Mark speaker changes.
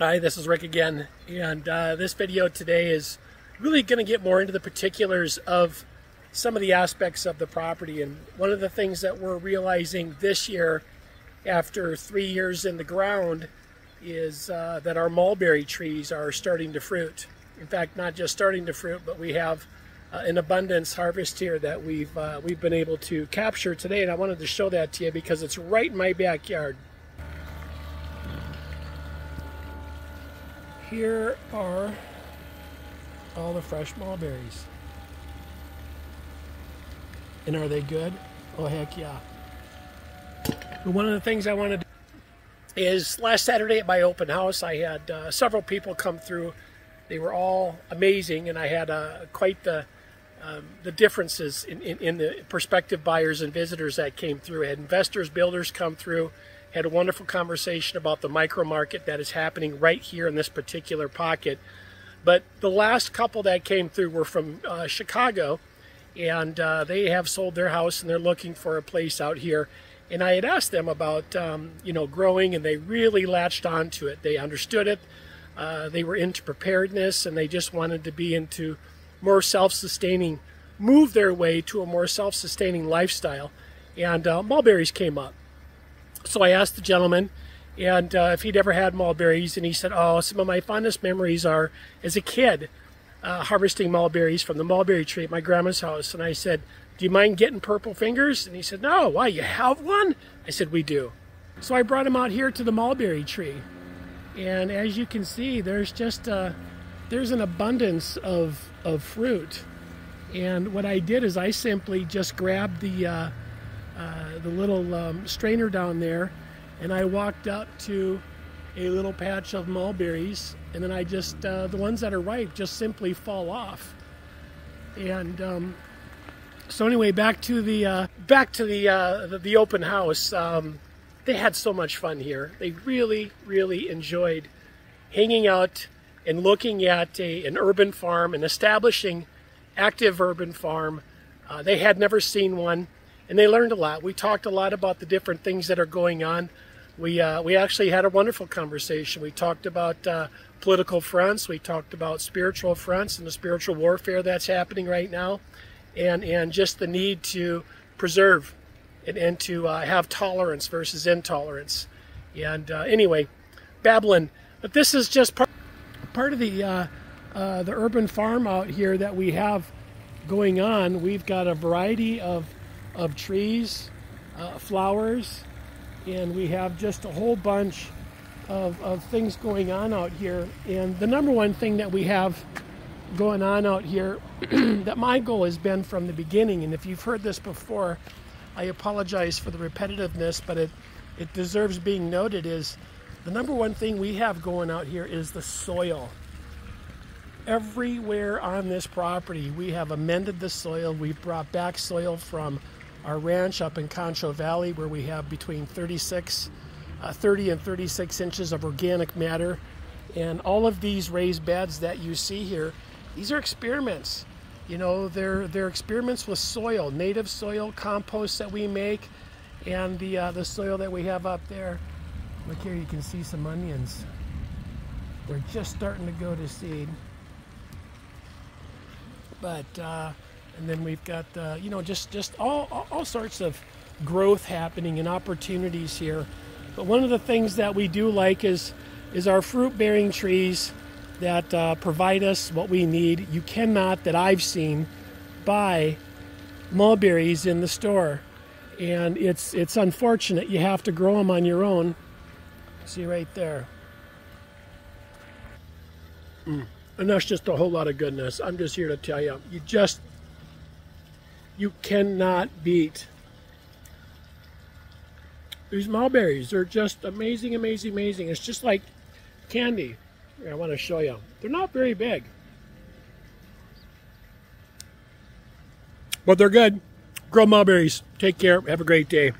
Speaker 1: Hi, this is Rick again, and this video today is really going to get more into the particulars of some of the aspects of the property. And one of the things that we're realizing this year, after 3 years in the ground, is that our mulberry trees are starting to fruit. In fact, not just starting to fruit, but we have an abundance harvest here that we've been able to capture today, and I wanted to show that to you because it's right in my backyard. Here are all the fresh mulberries. And are they good? Oh, heck yeah. But one of the things I wanted to do is last Saturday at my open house, I had several people come through. They were all amazing, and I had quite the differences in the prospective buyers and visitors that came through. I had investors, builders come through. Had a wonderful conversation about the micro market that is happening right here in this particular pocket. But the last couple that came through were from Chicago, and they have sold their house and they're looking for a place out here. And I had asked them about growing, and they really latched onto it. They understood it. They were into preparedness, and they just wanted to be into more self-sustaining, move their way to a more self-sustaining lifestyle. And mulberries came up. So I asked the gentleman and if he'd ever had mulberries, and he said, oh, some of my fondest memories are as a kid harvesting mulberries from the mulberry tree at my grandma's house. And I said, do you mind getting purple fingers? And he said, no, why, you have one? I said, we do. So I brought him out here to the mulberry tree. And as you can see, there's just there's an abundance of fruit. And what I did is I simply just grabbed the little strainer down there, and I walked up to a little patch of mulberries, and then I just the ones that are ripe just simply fall off. And so anyway, back to the open house. They had so much fun here. They really enjoyed hanging out and looking at an urban farm, an establishing active urban farm. They had never seen one. And they learned a lot. We talked a lot about the different things that are going on. We actually had a wonderful conversation. We talked about political fronts. We talked about spiritual fronts and the spiritual warfare that's happening right now, and just the need to preserve and to have tolerance versus intolerance. And anyway, babbling. But this is just part of the urban farm out here that we have going on. We've got a variety of trees, flowers, and we have just a whole bunch of things going on out here. And the number one thing that we have going on out here that my goal has been from the beginning, and if you've heard this before, I apologize for the repetitiveness, but it deserves being noted, is the number one thing we have going out here is the soil. Everywhere on this property, we have amended the soil. We've brought back soil from our ranch up in Concho Valley, where we have between 30 and 36 inches of organic matter. And all of these raised beds that you see here, these are experiments. You know, they're experiments with soil, native soil, compost that we make, and the soil that we have up there. Look here, you can see some onions. They're just starting to go to seed. But and then we've got just all sorts of growth happening and opportunities here. But one of the things that we do like is our fruit-bearing trees that provide us what we need. You cannot, that I've seen, buy mulberries in the store, and it's unfortunate. You have to grow them on your own. See right there. And that's just a whole lot of goodness. I'm just here to tell you, you cannot beat these mulberries. They're just amazing. It's just like candy. Here, I want to show you. They're not very big, but they're good. Grow mulberries. Take care. Have a great day.